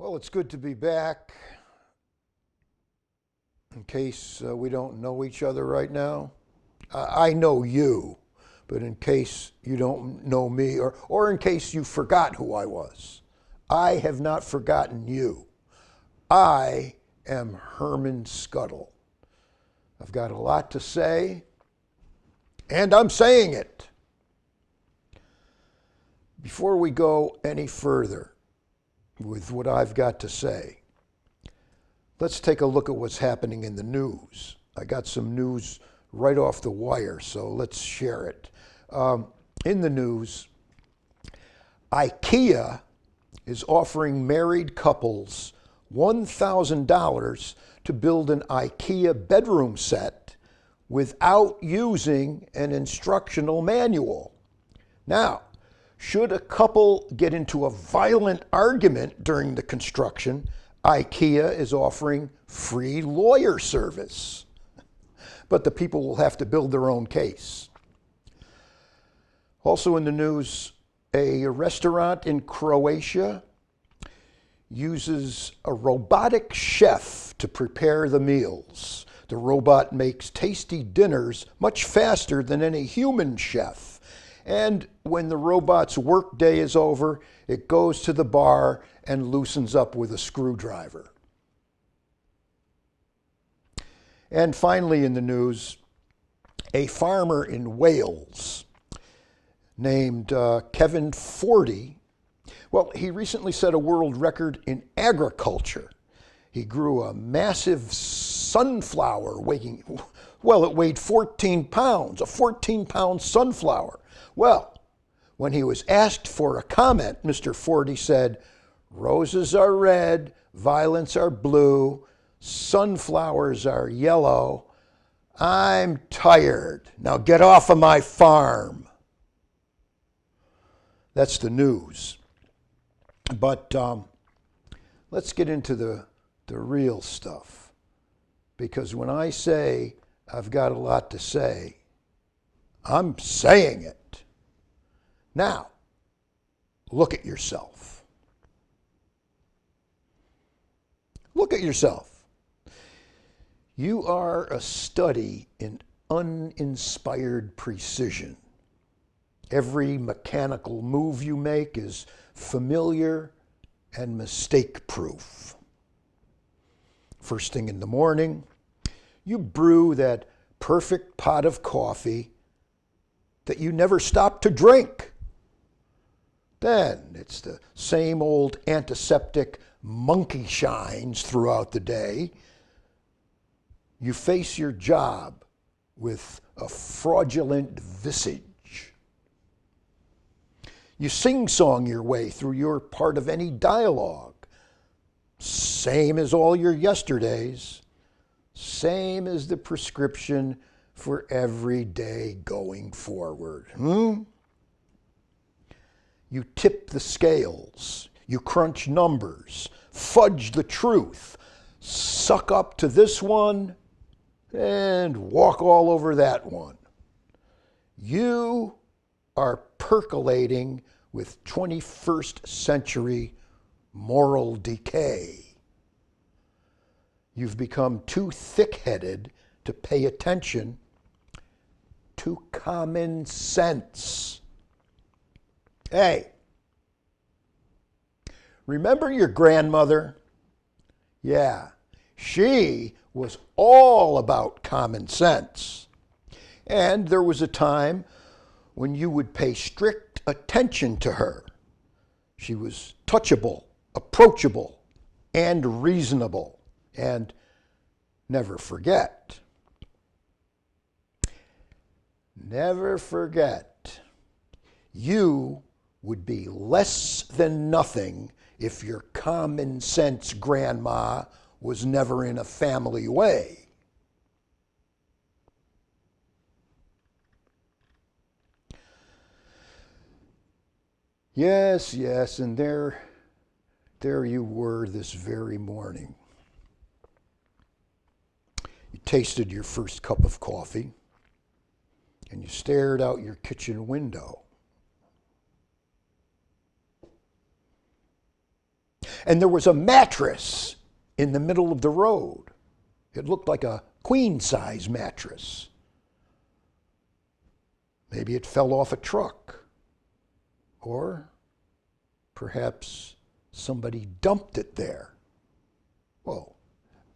Well, it's good to be back. In case we don't know each other right now, I know you, but in case you don't know me, or in case you forgot who I was, I have not forgotten you. I am Herman Scuttle. I've got a lot to say, and I'm saying it. Before we go any further with what I've got to say, let's take a look at what's happening in the news. I got some news right off the wire, so let's share it. In the news, IKEA is offering married couples $1,000 to build an IKEA bedroom set without using an instructional manual. Now, should a couple get into a violent argument during the construction, IKEA is offering free lawyer service. But the people will have to build their own case. Also in the news, a restaurant in Croatia uses a robotic chef to prepare the meals. The robot makes tasty dinners much faster than any human chef. And when the robot's workday is over, it goes to the bar and loosens up with a screwdriver. And finally in the news, a farmer in Wales named Kevin 40, well, he recently set a world record in agriculture. He grew a massive sunflower weighing, well, it weighed 14 pounds, a 14-pound sunflower. Well, when he was asked for a comment, Mr. 40 said, "Roses are red, violets are blue, sunflowers are yellow. I'm tired. Now get off of my farm." That's the news. But let's get into the real stuff. Because when I say I've got a lot to say, I'm saying it. Now, look at yourself. Look at yourself. You are a study in uninspired precision. Every mechanical move you make is familiar and mistake-proof. First thing in the morning, you brew that perfect pot of coffee that you never stop to drink. Then it's the same old antiseptic monkey shines throughout the day. You face your job with a fraudulent visage. You sing-song your way through your part of any dialogue. Same as all your yesterdays. Same as the prescription for every day going forward. You tip the scales. You crunch numbers. Fudge the truth. Suck up to this one and walk all over that one. You are percolating with 21st century moral decay. You've become too thick-headed to pay attention to common sense. Hey, remember your grandmother? Yeah, she was all about common sense. And there was a time when you would pay strict attention to her. She was touchable, approachable, and reasonable. And never forget. Never forget. You would be less than nothing if your common sense grandma was never in a family way. Yes, and there you were this very morning. You tasted your first cup of coffee, and you stared out your kitchen window. And there was a mattress in the middle of the road. It looked like a queen-size mattress. Maybe it fell off a truck. Or perhaps somebody dumped it there. Well,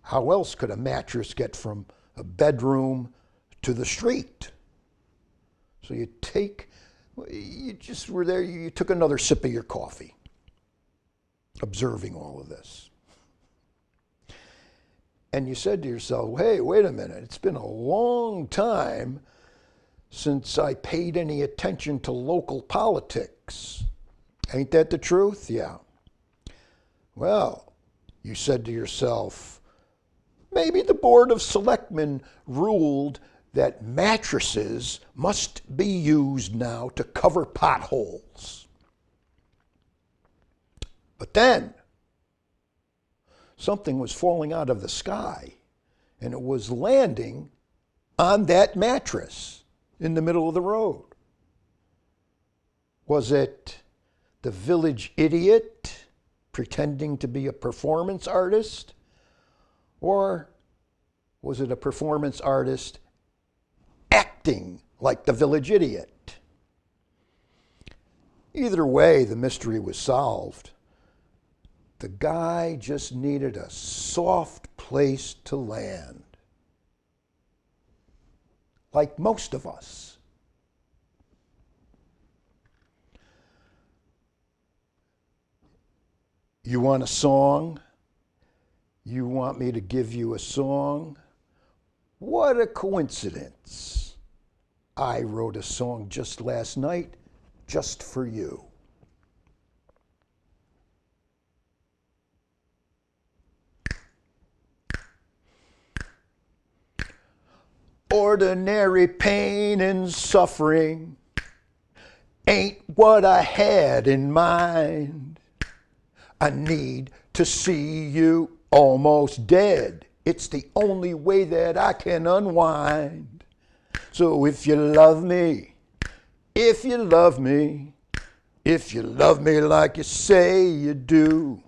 how else could a mattress get from a bedroom to the street? So you just were there, you took another sip of your coffee, observing all of this. And you said to yourself, hey, wait a minute, it's been a long time since I paid any attention to local politics. Ain't that the truth? Yeah. Well, you said to yourself, maybe the Board of Selectmen ruled that mattresses must be used now to cover potholes. But then, something was falling out of the sky, and it was landing on that mattress in the middle of the road. Was it the village idiot pretending to be a performance artist? Or was it a performance artist acting like the village idiot? Either way, the mystery was solved. The guy just needed a soft place to land. Like most of us. You want a song? You want me to give you a song? What a coincidence. I wrote a song just last night, just for you. Ordinary pain and suffering ain't what I had in mind. I need to see you almost dead. It's the only way that I can unwind. So if you love me, if you love me, if you love me like you say you do,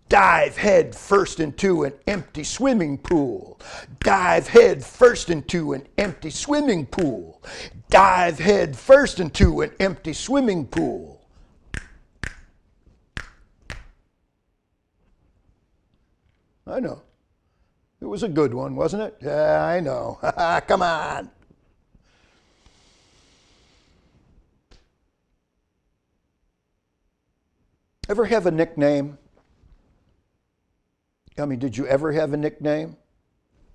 dive head first into an empty swimming pool. Dive head first into an empty swimming pool. Dive head first into an empty swimming pool. I know. It was a good one, wasn't it? Yeah, I know. Come on. Ever have a nickname? I mean, did you ever have a nickname?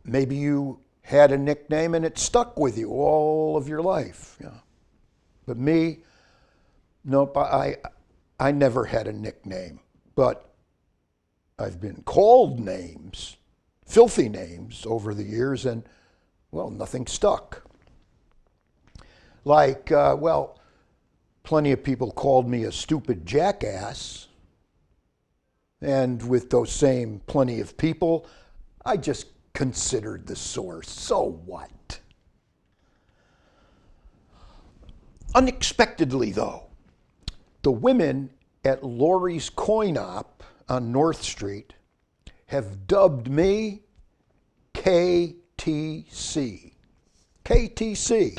Maybe you had a nickname and it stuck with you all of your life. Yeah. But me, nope, I never had a nickname. But I've been called names, filthy names, over the years, and, well, nothing stuck. Like, plenty of people called me a stupid jackass. And with those same plenty of people, I just considered the source. So what? Unexpectedly, though, the women at Laurie's Coin Op on North Street have dubbed me KTC. KTC.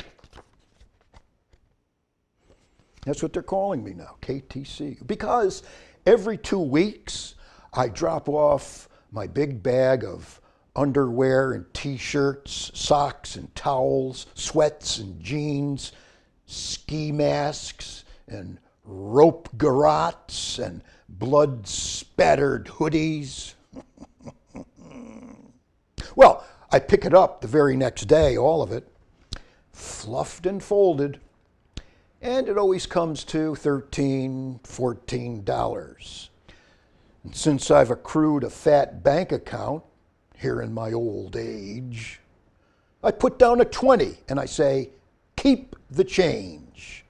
That's what they're calling me now, KTC. Because every 2 weeks, I drop off my big bag of underwear and t-shirts, socks and towels, sweats and jeans, ski masks and rope garottes and blood-spattered hoodies. Well, I pick it up the very next day, all of it, fluffed and folded, and it always comes to $13, $14. And since I've accrued a fat bank account here in my old age, I put down a 20 and I say, keep the change.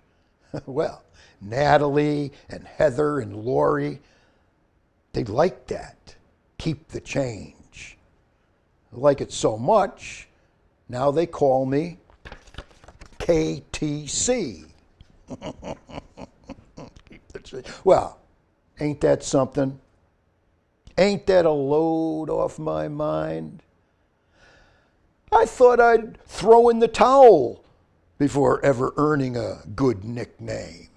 Well, Natalie and Heather and Lori, they like that. Keep the change. They like it so much, now they call me KTC. Well, Ain't that something? Ain't that a load off my mind? I thought I'd throw in the towel before ever earning a good nickname.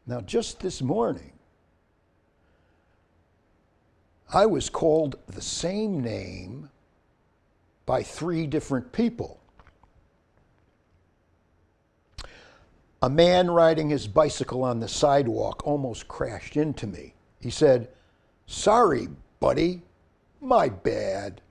Now, just this morning, I was called the same name by 3 different people. A man riding his bicycle on the sidewalk almost crashed into me. He said, "Sorry, buddy, my bad."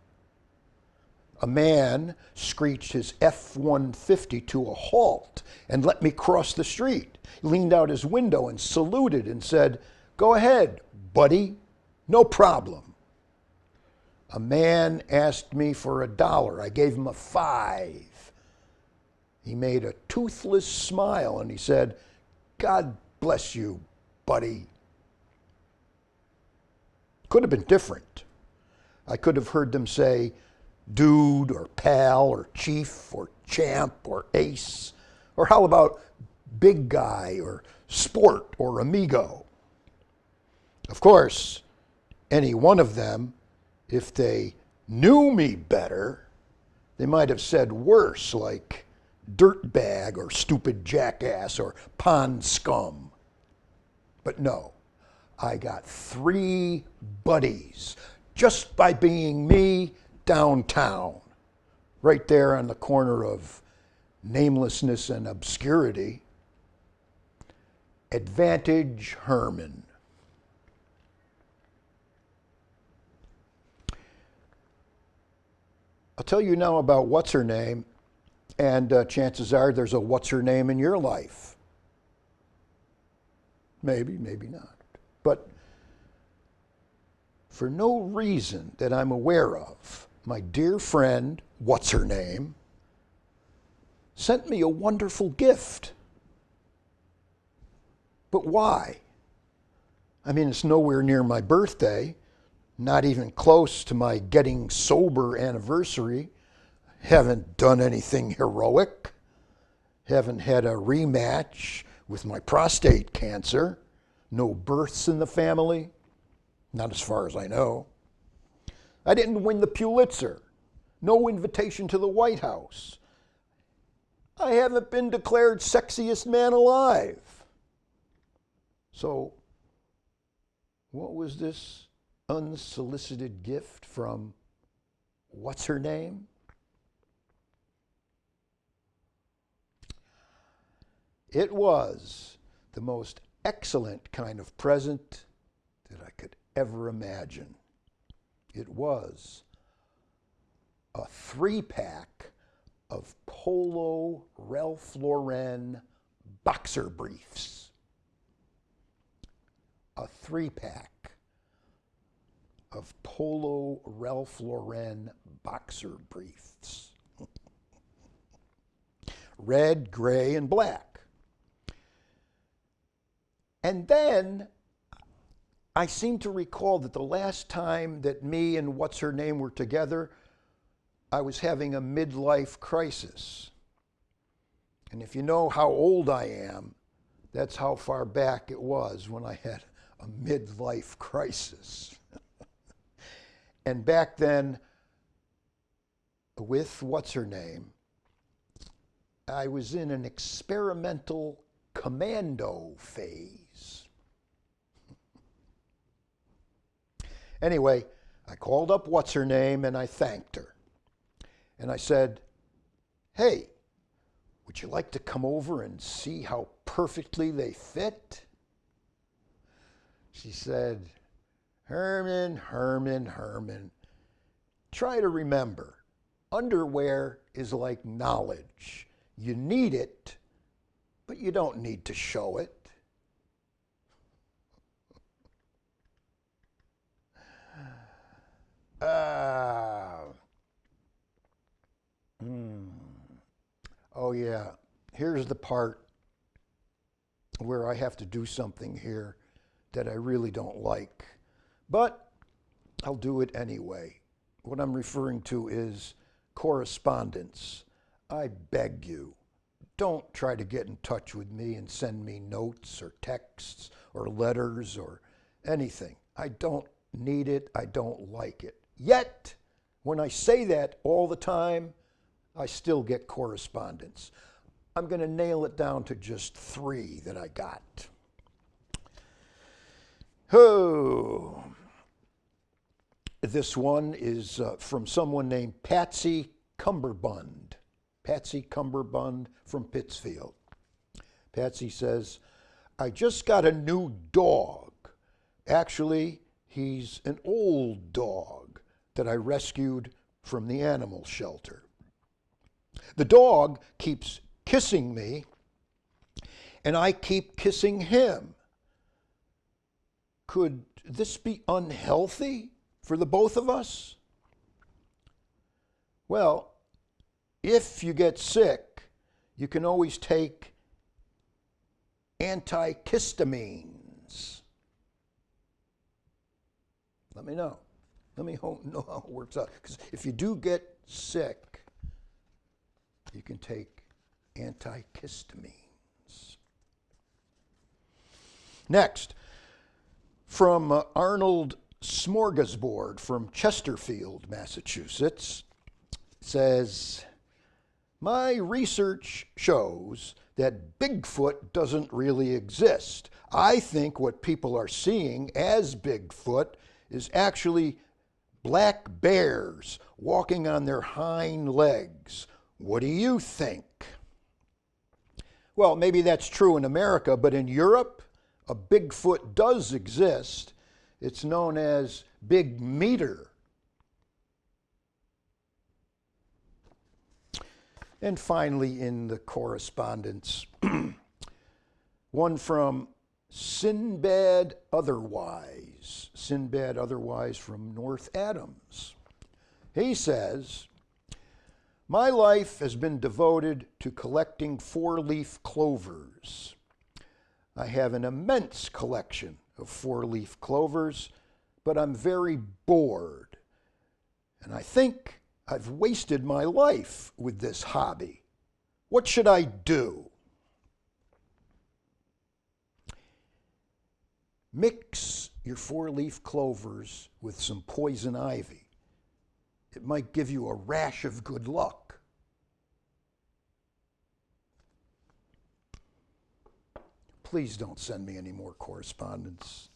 A man screeched his F-150 to a halt and let me cross the street. He leaned out his window and saluted and said, "Go ahead, buddy, no problem." A man asked me for $1. I gave him a 5. He made a toothless smile and he said, "God bless you, buddy." Could have been different. I could have heard them say, dude or pal or chief or champ or ace. Or how about big guy or sport or amigo? Of course, any one of them, if they knew me better, they might have said worse, like dirtbag or stupid jackass or pond scum. But no, I got 3 buddies just by being me downtown, right there on the corner of namelessness and obscurity. Advantage Herman. I'll tell you now about what's her name, and chances are there's a what's her name in your life. Maybe, maybe not. But for no reason that I'm aware of, my dear friend, what's her name, sent me a wonderful gift. But why? I mean, it's nowhere near my birthday, not even close to my getting sober anniversary. Haven't done anything heroic. Haven't had a rematch with my prostate cancer. No births in the family, not as far as I know. I didn't win the Pulitzer. No invitation to the White House. I haven't been declared sexiest man alive. So, what was this unsolicited gift from what's her name? It was the most excellent kind of present that I could ever imagine. It was a 3-pack of Polo Ralph Lauren boxer briefs. A 3-pack of Polo Ralph Lauren boxer briefs. Red, gray, and black. And then I seem to recall that the last time that me and what's her name were together, I was having a midlife crisis. And if you know how old I am, that's how far back it was when I had a midlife crisis. And back then, with what's her name, I was in an experimental commando phase. Anyway, I called up what's her name and I thanked her. And I said, "Hey, would you like to come over and see how perfectly they fit?" She said, "Herman, Herman, Herman, try to remember, underwear is like knowledge. You need it, but you don't need to show it." Oh yeah, here's the part where I have to do something here that I really don't like, but I'll do it anyway. What I'm referring to is correspondence. I beg you, don't try to get in touch with me and send me notes or texts or letters or anything. I don't need it. I don't like it. Yet, when I say that all the time, I still get correspondence. I'm going to nail it down to just 3 that I got. Oh, this one is from someone named Patsy Cumberbund. Patsy Cumberbund from Pittsfield. Patsy says, I just got a new dog. Actually, he's an old dog that I rescued from the animal shelter. The dog keeps kissing me, and I keep kissing him. Could this be unhealthy for the both of us? Well, if you get sick, you can always take antihistamines. Let me know. Let me know how it works out. Because if you do get sick, you can take antihistamines. Next, from Arnold Smorgasbord from Chesterfield, Massachusetts, says, my research shows that Bigfoot doesn't really exist. I think what people are seeing as Bigfoot is actually black bears walking on their hind legs. What do you think? Well, maybe that's true in America, but in Europe, a Bigfoot does exist. It's known as Big Meter. And finally, in the correspondence, one from Sinbad Otherwise. Sinbad Otherwise from North Adams. He says, my life has been devoted to collecting 4-leaf clovers. I have an immense collection of 4-leaf clovers, but I'm very bored. And I think I've wasted my life with this hobby. What should I do? Mix your 4-leaf clovers with some poison ivy. It might give you a rash of good luck. Please don't send me any more correspondence.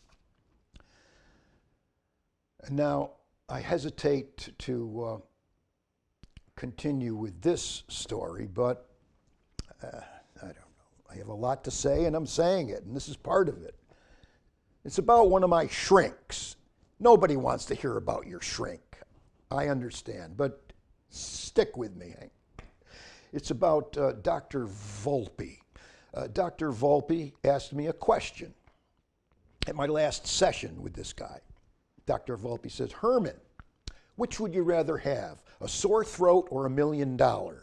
And now, I hesitate to continue with this story, but I don't know. I have a lot to say, and I'm saying it, and this is part of it. It's about one of my shrinks. Nobody wants to hear about your shrink. I understand, but stick with me, Hank. It's about Dr. Volpe. Dr. Volpe asked me a question at my last session with this guy. Dr. Volpe says, Herman, which would you rather have, a sore throat or $1 million? Dr.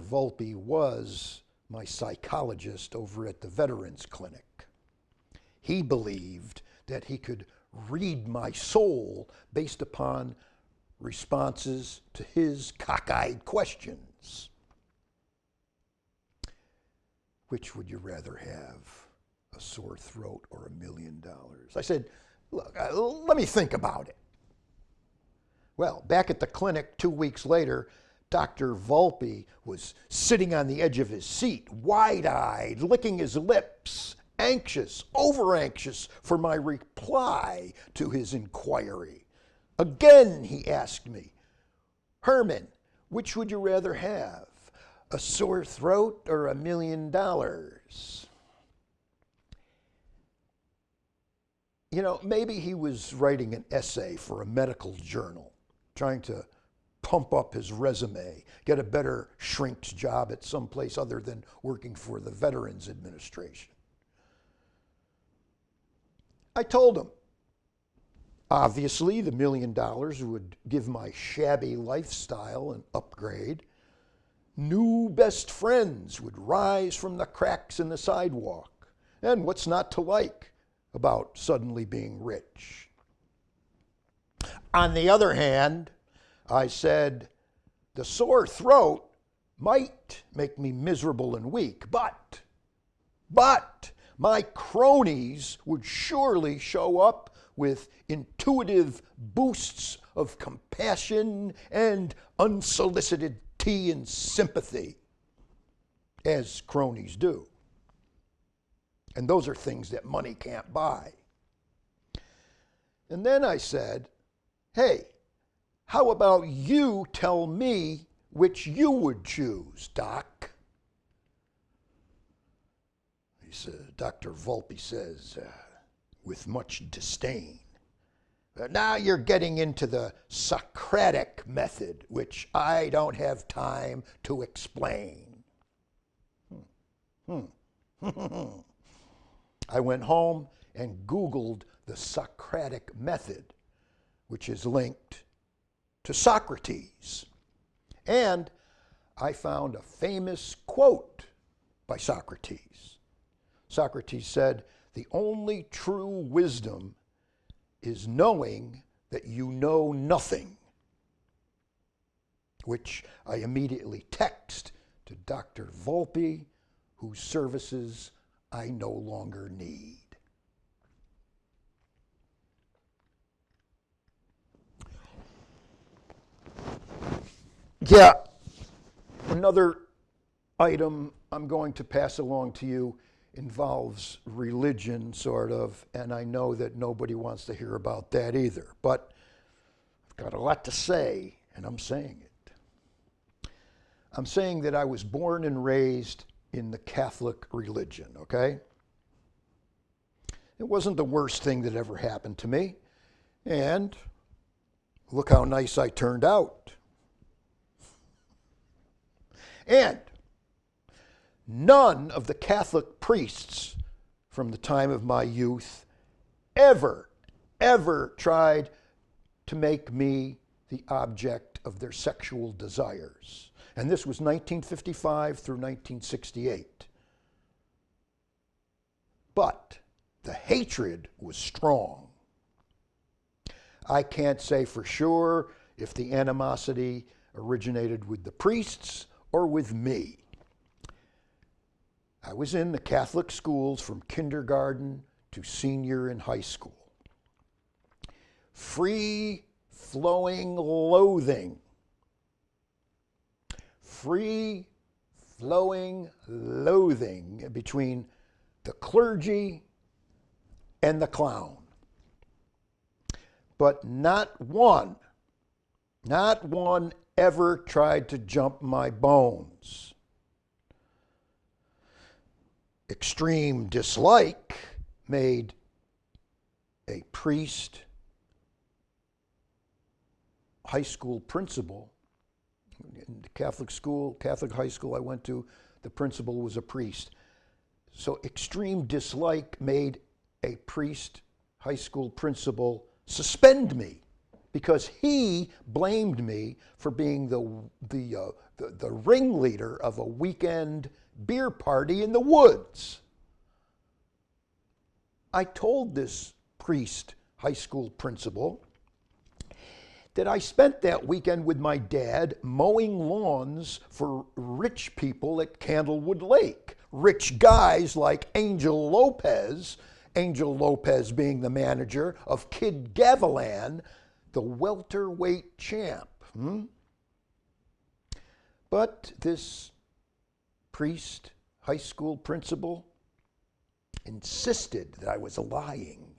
Volpe was my psychologist over at the Veterans Clinic. He believed that he could read my soul based upon responses to his cockeyed questions. Which would you rather have, a sore throat or $1 million? I said, look, let me think about it. Well, back at the clinic 2 weeks later, Dr. Volpe was sitting on the edge of his seat, wide-eyed, licking his lips, anxious, over-anxious for my reply to his inquiry. Again, he asked me, Herman, which would you rather have, a sore throat or $1 million? You know, maybe he was writing an essay for a medical journal, trying to pump up his resume, get a better shrink's job at some place other than working for the Veterans Administration. I told him, obviously the $1 million would give my shabby lifestyle an upgrade. New best friends would rise from the cracks in the sidewalk. And what's not to like about suddenly being rich? On the other hand, I said, The sore throat might make me miserable and weak, but my cronies would surely show up with intuitive boosts of compassion and unsolicited tea and sympathy, as cronies do. And those are things that money can't buy. And then I said, hey, how about you tell me which you would choose, Doc? Dr. Volpe says, with much disdain, now you're getting into the Socratic method, which I don't have time to explain. I went home and Googled the Socratic method, which is linked to Socrates. And I found a famous quote by Socrates. Socrates said, "The only true wisdom is knowing that you know nothing," which I immediately text to Dr. Volpe, whose services I no longer need. Yeah, another item I'm going to pass along to you involves religion, sort of, and I know that nobody wants to hear about that either, but I've got a lot to say, and I'm saying it. I'm saying that I was born and raised in the Catholic religion, okay? It wasn't the worst thing that ever happened to me, and look how nice I turned out. And none of the Catholic priests from the time of my youth ever tried to make me the object of their sexual desires. And this was 1955 through 1968. But the hatred was strong. I can't say for sure if the animosity originated with the priests or with me. I was in the Catholic schools from kindergarten to senior in high school. Free-flowing loathing. Free-flowing loathing between the clergy and the clown. But not one ever tried to jump my bones. Extreme dislike made a priest, high school principal. In the Catholic high school I went to, the principal was a priest. So extreme dislike made a priest, high school principal, suspend me because he blamed me for being the ringleader of a weekend beer party in the woods. I told this priest, high school principal, that I spent that weekend with my dad mowing lawns for rich people at Candlewood Lake. Rich guys like Angel Lopez being the manager of Kid Gavilan, the welterweight champ. But this priest, high school principal, insisted that I was lying.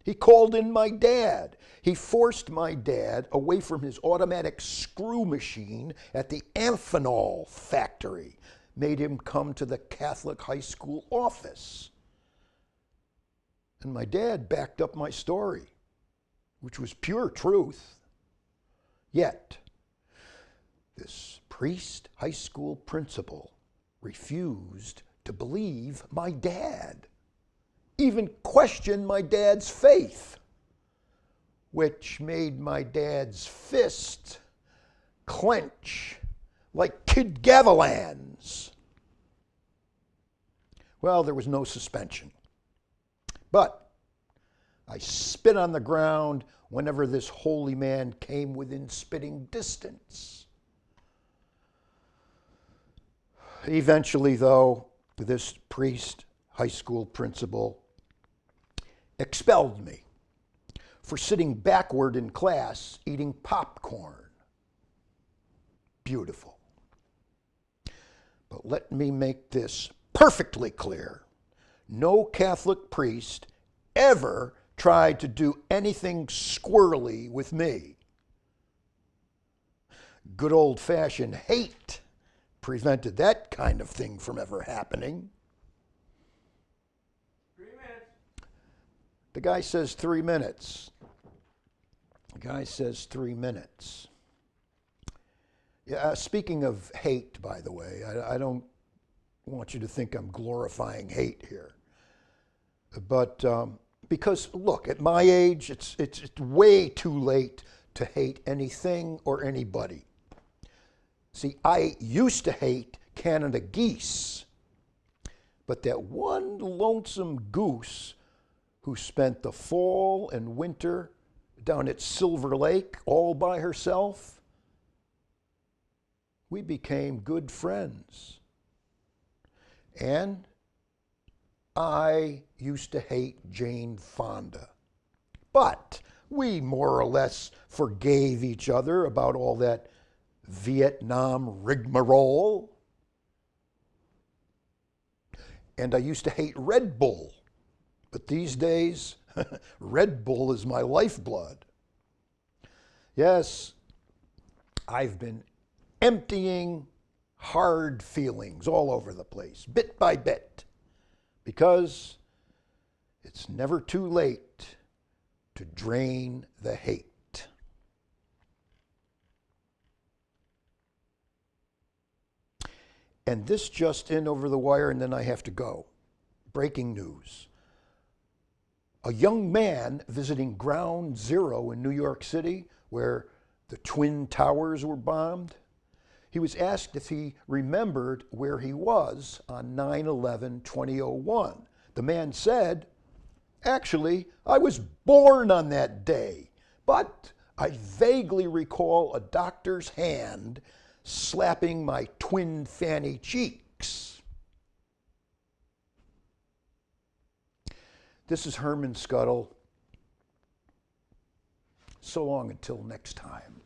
He called in my dad. He forced my dad away from his automatic screw machine at the Amphenol factory, made him come to the Catholic high school office. And my dad backed up my story, which was pure truth. Yet, this priest, high school principal, refused to believe my dad, even questioned my dad's faith, which made my dad's fist clench like Kid Gavilan's. Well, there was no suspension. But I spit on the ground whenever this holy man came within spitting distance. Eventually, though, this priest, high school principal, expelled me for sitting backward in class eating popcorn. Beautiful. But let me make this perfectly clear. No Catholic priest ever tried to do anything squirrely with me. Good old-fashioned hate prevented that kind of thing from ever happening. 3 minutes. The guy says 3 minutes. The guy says 3 minutes. Yeah, speaking of hate, by the way, I don't want you to think I'm glorifying hate here. But because, look, at my age, it's way too late to hate anything or anybody. See, I used to hate Canada geese, but that one lonesome goose who spent the fall and winter down at Silver Lake all by herself, we became good friends. And I used to hate Jane Fonda. But we more or less forgave each other about all that Vietnam rigmarole. And I used to hate Red Bull. But these days, Red Bull is my lifeblood. Yes, I've been emptying hard feelings all over the place, bit by bit, because it's never too late to drain the hate. And this just in over the wire, and then I have to go. Breaking news. A young man visiting Ground Zero in New York City, where the Twin Towers were bombed, he was asked if he remembered where he was on 9/11/2001. The man said, "Actually, I was born on that day, but I vaguely recall a doctor's hand slapping my twin fanny cheeks." This is Herman Scuttle. So long until next time.